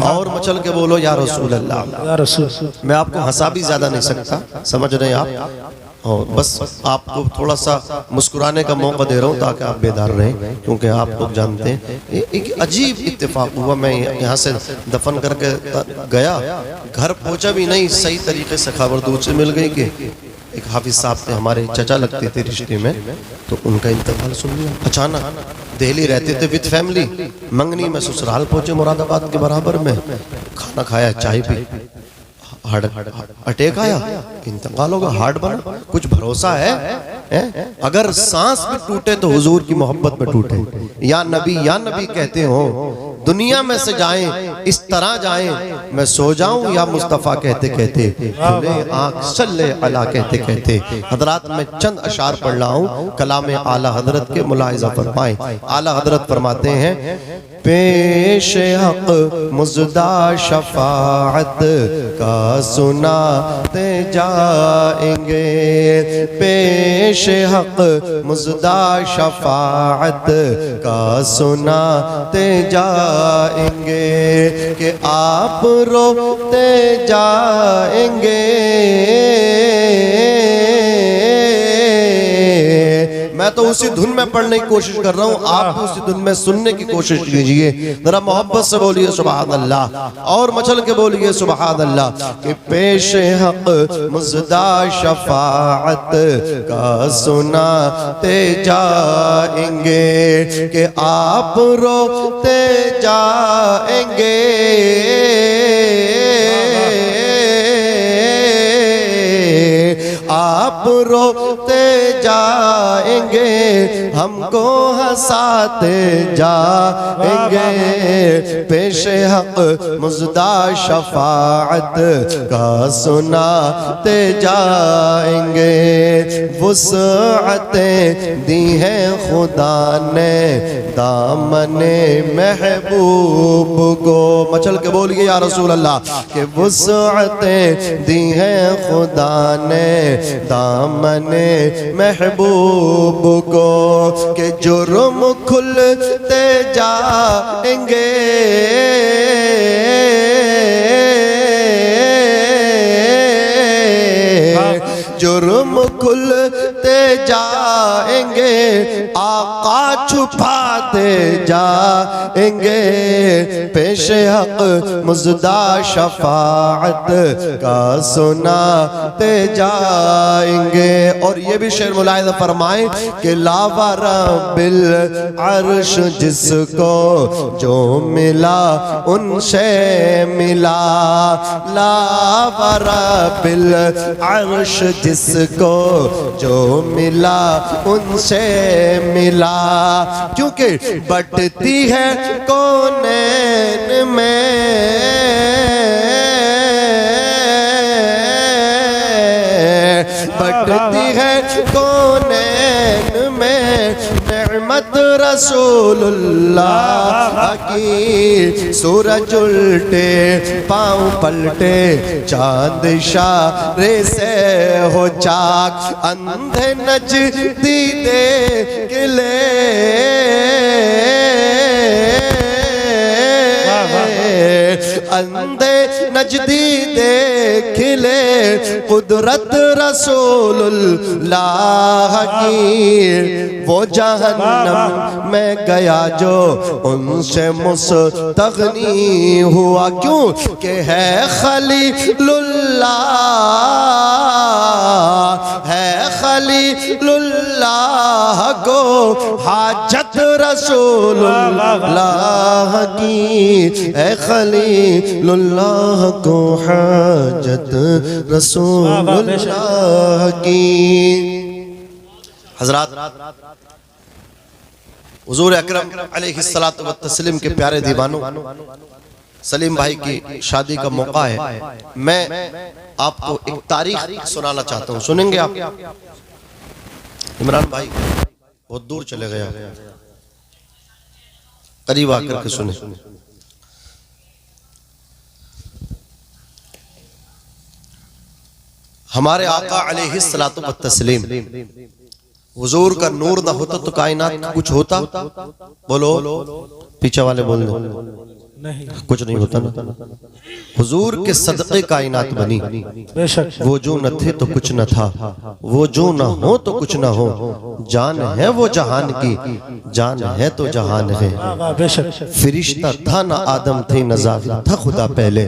और मचल के बोलो या रसूल अल्लाह। या रसूल। मैं आपको हंसा भी ज्यादा नहीं सकता, समझ रहे हैं आप, और बस आपको थोड़ा सा मुस्कुराने का मौका दे रहा हूँ ताकि आप बेदार रहें, क्योंकि आप लोग जानते हैं एक अजीब इत्तेफाक हुआ। मैं यहाँ से दफन करके गया, घर पहुँचा भी नहीं, सही तरीके से खबर दूर से मिल गई कि एक हाफिज साहब थे, हमारे चचा लगते थे रिश्ते में, तो उनका इंतकाल सुन लिया अचानक। दिल्ली रहते थे विद फैमिली, मंगनी में ससुराल पहुंचे मुरादाबाद के बराबर में, खाना खाया, चाय पी, हार्ट अटैक आया, इंतकाल होगा, हार्ट बना। कुछ भरोसा है? अगर सांस भी टूटे तो हुजूर की मोहब्बत में टूटे। या नबी कहते हो, दुनिया में से जाएं इस तरह जाएं, मैं सो जाऊं या मुस्तफ़ा कहते कहते, खुले आँख सल्ले अला कहते कहते। हजरात में चंद अशार पढ़ रहा हूँ, कलाम आला हजरत के मुलाहिजा फरमाएं। आला हजरत फरमाते हैं, पेश हक मुज़दा शफाअत का सुनाते जाएंगे, पेश हक मुज़दा शफाअत का सुनाते जाएंगे, कि आप रोते जाएंगे, मैं तो उसी धुन में पढ़ने की कोशिश कर रहा हूँ, आप उसी धुन में सुनने की कोशिश कीजिए। जरा मोहब्बत से बोलिए सुभान अल्लाह, और मचल के बोलिए सुभान अल्लाह। कि पेश हक मुज़दा शफाअत का सुनाते जाएंगे, कि आप रोते जाएंगे, आप रोते जाएंगे, हमको हंसाते जाएंगे, पेश हक मुज़दा शफाअत का सुनाते जाएंगे। वुसअतें दी हैं खुदा ने दामने महबूब को, मचल के बोलिए या रसूल अल्लाह। कि वुसअतें दी हैं खुदा ने दामने महबूब को, के जुर्म खुलते जाएंगे, जुर्म खुलते जाएंगे, आका छुपाते जाएंगे, पेश हक मुज़दा शफाअत का सुनाते जाएंगे। और ये भी शेर मुलाहिज़ा फरमाएं कि लावारा बिल अर्श जिसको जो मिला उनसे मिला, लावारा बिल अर्श जिसको जो मिला उनसे मिला, क्योंकि बटती है कौनैन में, बटती है कौनैन में, नेमत रसूलुल्लाह की। सूरज उल्टे पाँव पलटे, चांद इशारे से हो चाक, अंधे नजदी देख ले, अंधे नजदी देख खिले कुदरत रसूलुल्लाह की, वो जहन्नम में गया जो उनसे मुस्तगनी हुआ, क्यों कि है खलीलुल्लाह, है खलीलुल्लाह को हाजत रसूलुल्लाह की, है खलीलुल्लाह को हाजत रसूलुल्लाह की। हज़रात, हुज़ूर अकरम अलैहिस्सलातु वत्तस्लीम के प्यारे दीवानों, सलीम भाई की शादी का मौका है। मैं आपको एक तारीख सुनाना चाहता हूँ, सुनेंगे आप? इमरान भाई बहुत दूर चले गए, करीब आकर के सुने। हमारे आका अलैहिस्सलातु वत्तस्लीम, हुजूर का नूर ना होता तो कायनात कुछ होता? बोलो, पीछे वाले बोल दो, नहीं कुछ नहीं होता ना। हुजूर के सदक़े कायनात बनी, वो जो न थे तो कुछ न था, वो जो न हो तो कुछ न हो, जान है वो जहान की, जान है तो जहान है। फरिश्ता था ना आदम थे, न ज़ाहिर था खुदा पहले,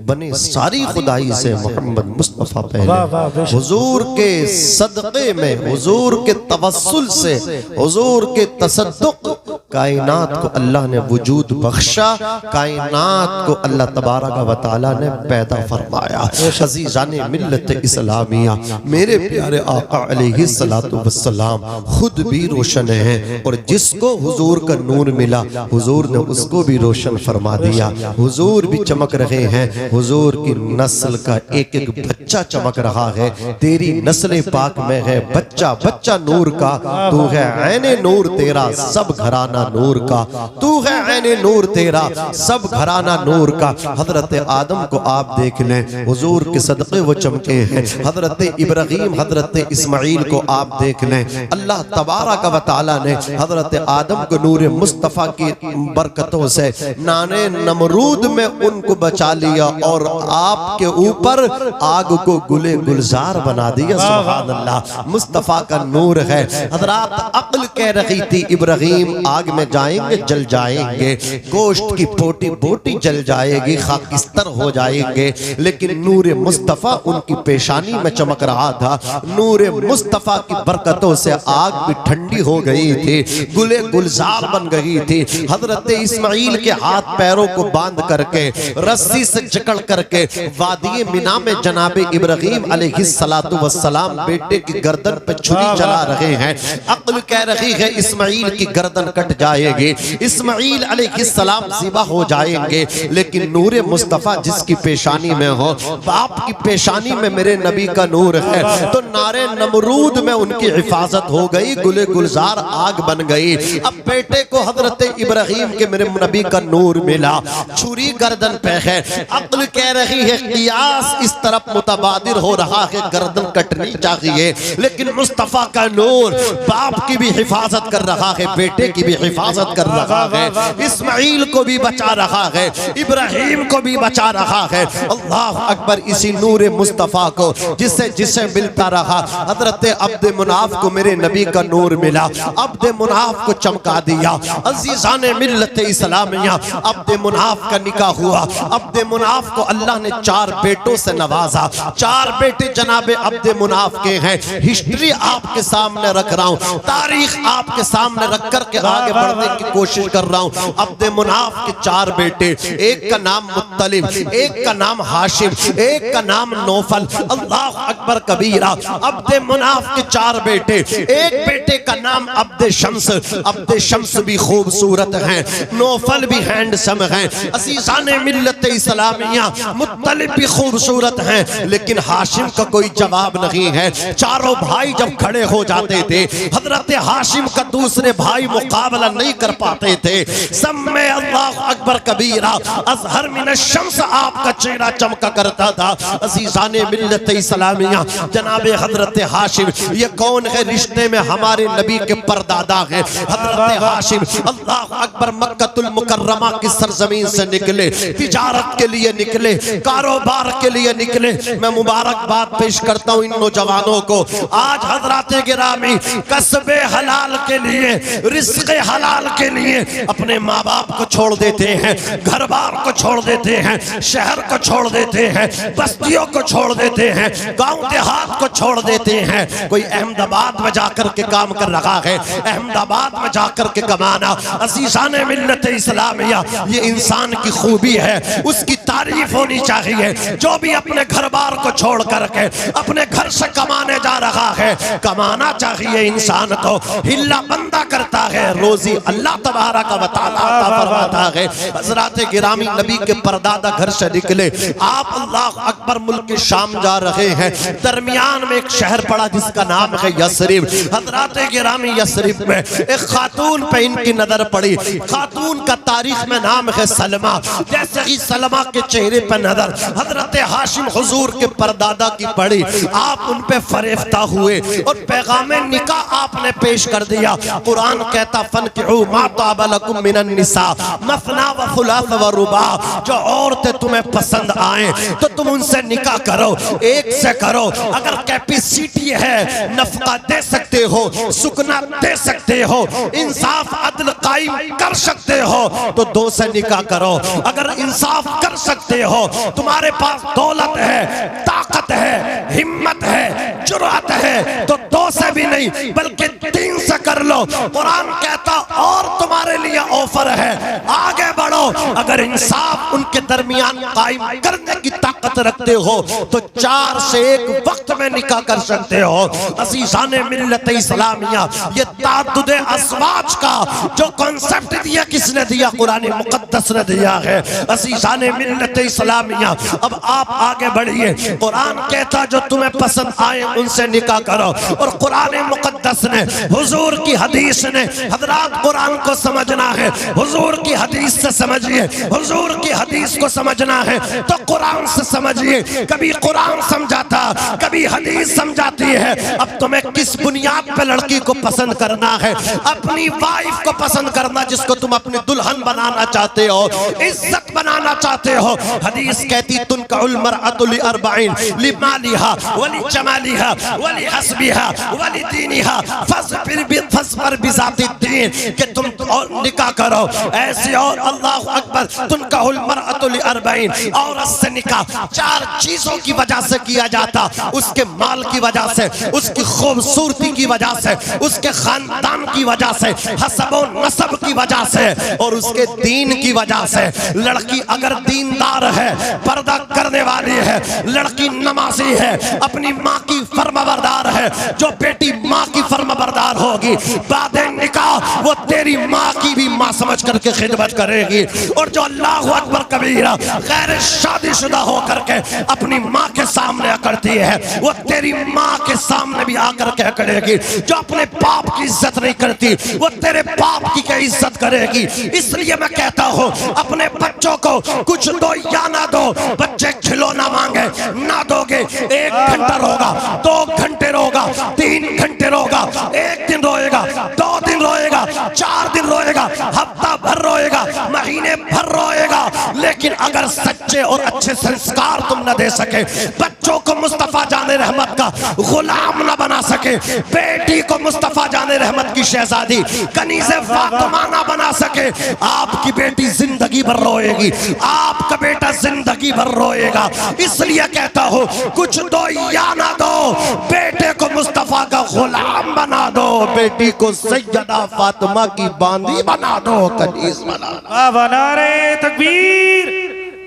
बने सारी खुदाई से मोहम्मद मुस्तफ़ा पहले। हुजूर के सदक़े में, हुजूर के तवस्सुल से, हुजूर के तसद्दुक़ कायनात को अल्लाह ने वजूद बख्शा, कायनात को अल्लाह तबारक व तआला ने पैदा फरमाया। अज़ीज़ाने मिल्लत इस्लामिया, मेरे प्यारे आका अलैहिस्सलातु वस्सलाम खुद भी रोशन है, और जिसको हुजूर का नूर मिला हुजूर ने उसको भी रोशन फरमा दिया। हुजूर भी चमक रहे हैं, हुजूर की नस्ल का एक एक बच्चा चमक रहा है। तेरी नस्ल पाक में है बच्चा बच्चा नूर का, तू है ऐने नूर तेरा सब घराना नूर का, तू है ऐने नूर तेरा सब घराना नूर का। हजरत आदम को आप देख लें, हुजूर के सदक़े वो चमके हैं। हजरत इब्राहीम, हजरत इस्माइल को आप देख लें, अल्लाह तबारक व तआला ने हजरत आदम को नूर मुस्तफ़ा की बरकतों से नाने नमरूद में उनको बचा लिया, और आपके ऊपर आग को गुले गुलजार बना दिया। सुभान अल्लाह, मुस्तफ़ा का नूर है। हजरात, अक्ल कह रही थी इब्राहीम आग में जाएंगे जल जाएंगे, गोश्त की पोटी बोटी जल जाएगी, खाकिस्तर हो जाएंगे, लेकिन नूर मुस्तफ़ा उनकी पेशानी में चमक रहा था। नूर मुस्तफ़ा की बरकतों से आग भी ठंडी हो गई थी, गुले गुलजार बन गई थी। हजरत इस्माइल के हाथ पैरों को बांध करके, रस्सी से जकड़ करके वादी मिना में जनाबे इब्राहीम अलैहिस्सलातु वस्सलाम बेटे की गर्दन पे छुरी चला रहे हैं। अक्ल कह रही है इस्माइल की गर्दन कट जाएगी, इस्माइल अलैहिस्सलाम ज़िबा हो जाएंगे, लेकिन नूर मुस्तफ़ा जिसकी पेशानी में हो, बाप की पेशानी में मेरे नबी का नूर है, तो नारे नमरूद में उनकी हिफाजत हो गई, गुले गुलजार आग बन गई। अब बेटे को हजरत इब्राहीम के मेरे नबी का नूर मिला, छुरी गर्दन पे है। अक्ल कह रही है कियास इस तरफ मुतबादिर हो रहा है, गर्दन कटनी चाहिए, लेकिन मुस्तफ़ा का नूर बाप की भी हिफाजत कर रहा है, बेटे की भी हिफाजत कर रहा है, इस्माइल को भी बचा रहा है, इब्राहीम को भी बचा रहा है। अल्लाह अकबर। इसी नूर मुस्तफ़ा को जिसे जिसे मिलता रहा, हजरत अब्द मुनाफ को मेरे नबी का नूर मिला, अब्द मुनाफ को चमका दिया। अज़ीज़ाने मिल्लत इस्लामिया, अब्द मुनाफ का निकाह हुआ। अब्द मुनाफ को अल्लाह ने 4 बेटों से नवाजा। 4 बेटे जनाबे अब्द मुनाफ के हैं। हिस्ट्री आपके सामने रख रहा हूँ, तारीख आपके सामने रख करके आगे बढ़ने की कोशिश कर रहा हूँ। अब्द मुनाफ के 4 बेटे, एक का नाम मुत्तलिब, एक का नाम हाशिम, एक का नाम नौफल। अल्लाह अकबर कबीरा। अब्द मुनाफ के 4 बेटे, एक बेटे का नाम अब्द शम्स। अब्द शम्स भी खूबसूरत हैं, नौफल भी हैंडसम हैं। अज़ीज़ाने मिल्लत इस्लामिया, मुत्तलिब भी खूबसूरत हैं, लेकिन हाशिम का कोई जवाब नहीं है। चारों भाई जब खड़े हो जाते थे, हजरत हाशिम का दूसरे भाई मुकाबला मुकाबला नहीं कर पाते थे। सब में अल्लाह अकबर कबीरा अज़हर मिन शम्स आपका चेहरा चमका करता था। अज़ीज़ाने मिल्लत इस्लामिया जनाब हजरत हाशिम, ये कौन है रिश्ते में हमारे नबी के परदादा है हजरत हाशिम। अल्लाह अकबर मक्कतुल मुकर्रमा की सरजमीन से निकले, तिजारत के लिए निकले, कारोबार के लिए निकले। मैं मुबारकबाद पेश करता हूँ इन नौजवानों को। आज हजरात गिरामी कसबे हलाल के लिए, रिज़्क़े हलाल के लिए अपने माँ बाप को छोड़ देते हैं, घर बार को छोड़ देते हैं, शहर को छोड़ देते हैं, बस्तियों को छोड़ देते हैं, गांव देहात को छोड़ देते हैं। कोई अहमदाबाद में जाकर के काम कर रहा है, अहमदाबाद में जाकर के कमाना। अज़ीज़ाने मिल्लत इस्लामिया, ये इंसान की खूबी है, उसकी तारीफ होनी चाहिए। जो भी अपने घर बार को छोड़ करके अपने घर से कमाने जा रहा है, कमाना चाहिए इंसान को। हिल्ला बंदा करता है, रोजी अल्लाह तबारक व तआला अता फरमाता है। हज़रात गिरामी नबी के परदादा घर से निकले, आप अल्लाह अकबर मुल्क के शाम जा रहे हैं। दरमियान में एक शहर पड़ा जिसका नाम है यसरिब। हज़रात गिरामी यसरिब में एक खातून पे इनकी नजर पड़ी। खातून का तारीख में नाम है सलमा। जैसे ही सलमा के चेहरे पर नजर हज़रत हाशिम हुजूर के परदादा की पड़ी, आप उन पे फरेफ्ता हुए और पैगाम निकाह आपने पेश कर दिया। कुरान कहता फनकिहू मा ताब लकुम मिनन निसा मसना व खुलास व रुबा, जो औरतें तुम्हें पसंद आए तो तुम उनसे निकाह करो, एक से करो। अगर कैपेसिटी है, नफका दे सकते हो, सुकना दे सकते हो, इंसाफ अदल कायम कर सकते हो तो दो से निकाह करो। अगर इंसाफ कर सकते हो, तुम्हारे पास दौलत है, ताकत है, हिम्मत है, जुर्अत है तो दो से भी नहीं बल्कि तीन से कर लो। कुरान कहता और तुम्हारे लिए ऑफर है, आगे बढ़ो। अगर इंसाफ उनके दरमियान कायम करने की ताकत रखते हो तो 4 से 1 वक्त में निकाह कर सकते हो। अज़ीज़ाने मिल्लत इस्लामिया, ये ताद्दुद अज़वाज का जो कॉन्सेप्ट दिया किसने दिया? कुरान मुक़द्दस ने दिया है। अज़ीज़ाने मिल्लत इस्लामिया, अब आप आगे बढ़िए। कुरान कहता जो तुम्हें पसंद आए उनसे निकाह करो। और कुरान मुक़द्दस ने, हुजूर की हदीस ने, हज़रात कुरान को समझना है, हुजूर की हदीस से समझिए। हुजूर की हदीस को समझना है तो कुरान से समझिए। कभी कुरान समझाता, कभी हदीस समझाती है। अब तुम्हें किस बुनियाद पे लड़की को पसंद करना है? अपनी वाइफ को पसंद करना जिसको तुम अपनी दुल्हन बनाना चाहते हो, इज्जत बनाना चाहते हो। हदीस कहती तुनकाहुल मरअतु लिअरबईन लिमालिहा वली जमालिहा वली हस्बिहा वली दीनिहा फस्बर बिज़ातिद्दीन, कि तुम और निकाह करो ऐसे। और अल्लाहु अकबर, तुनकाहुल मरअतु लिअरबईन, औरत से निकाह 4 चीजों की वजह से किया जाता। उसके माल की वजह से, उसकी खूबसूरती की वजह से, उसके खानदान की वजह से, हसब और नसब की वजह से और उसके दीन की वजह से। लड़की अगर दीनदार है, पर्दा करने वाली है, लड़की नमाजी है, अपनी माँ की फर्माबरदार है, जो बेटी माँ की फर्माबरदार होगी बाद निकाह वो तेरी माँ की भी माँ समझ करके खिदमत करेगी। और जो अल्लाहु अकबर कबीरा गैर शादीशुदा होकर के अपनी माँ के सामने अकड़ती है वो तेरी माँ के सामने भी आकर के अकड़ेगी। जो अपने बाप की इज्जत नहीं करती वो तेरे बाप की क्या इज्जत करेगी। इसलिए मैं कहता हूँ अपने बच्चों को कुछ दो या ना दो। बच्चे खिलौना मांगे ना दोगे, 1 घंटा रोगा, 2 घंटे रोगा, 3 घंटे रोगा, 1 दिन रोएगा, 2 दिन रोएगा, 4 दिन रोएगा, हफ्ता भर रोएगा, महीने भर रोएगा। लेकिन अगर सच्चे और अच्छे संस्कार तुम न दे सके, बच्चों को मुस्तफा जाने रहमत का गुलाम न बना सके, बेटी को मुस्तफा जाने रहमत की शहजादी कनीज़े फातिमा न बना सके, आपकी बेटी जिंदगी भर रोएगी, आपका बेटा जिंदगी भर रोएगा। इसलिए कहता हूँ कुछ दो या ना दो, बेटे को मुस्तफा का गुलाम बना दो, बेटी को सैयदा फातिमा की बांदी बना दो, कनीज़ बना दो। नारे तकबीर,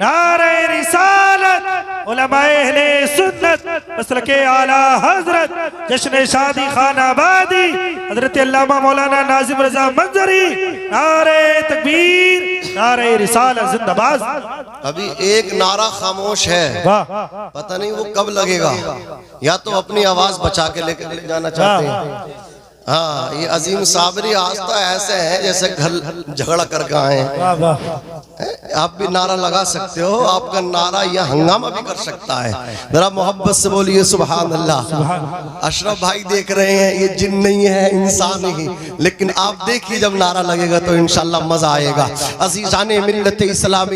नारे रिसालत, उलमाए अहले सुन्नत मसलके आला हजरत, जश्न शादी खानाबादी हजरत अल्लामा मौलाना नाजिम रजा मंजरी, नारे तकबीर, नारे रिसालत जिंदाबाद। अभी एक नारा खामोश है, पता नहीं वो कब लगेगा। या तो अपनी आवाज बचा के लेकर जाना चाहते हैं। हाँ, ये अजीम साबरी आज तो ऐसे हैं जैसे घर झगड़ा करके आए हैं। वाह वाह। आप भी नारा लगा सकते हो, आपका नारा यह हंगामा भी कर सकता है। जरा मोहब्बत से बोलिए सुभान अल्लाह। अशरफ भाई देख रहे हैं, ये जिन नहीं है इंसान ही, लेकिन आप देखिए जब नारा लगेगा तो इंशाल्लाह मजा आएगा। अजीजाने मिल्लत इस्लामी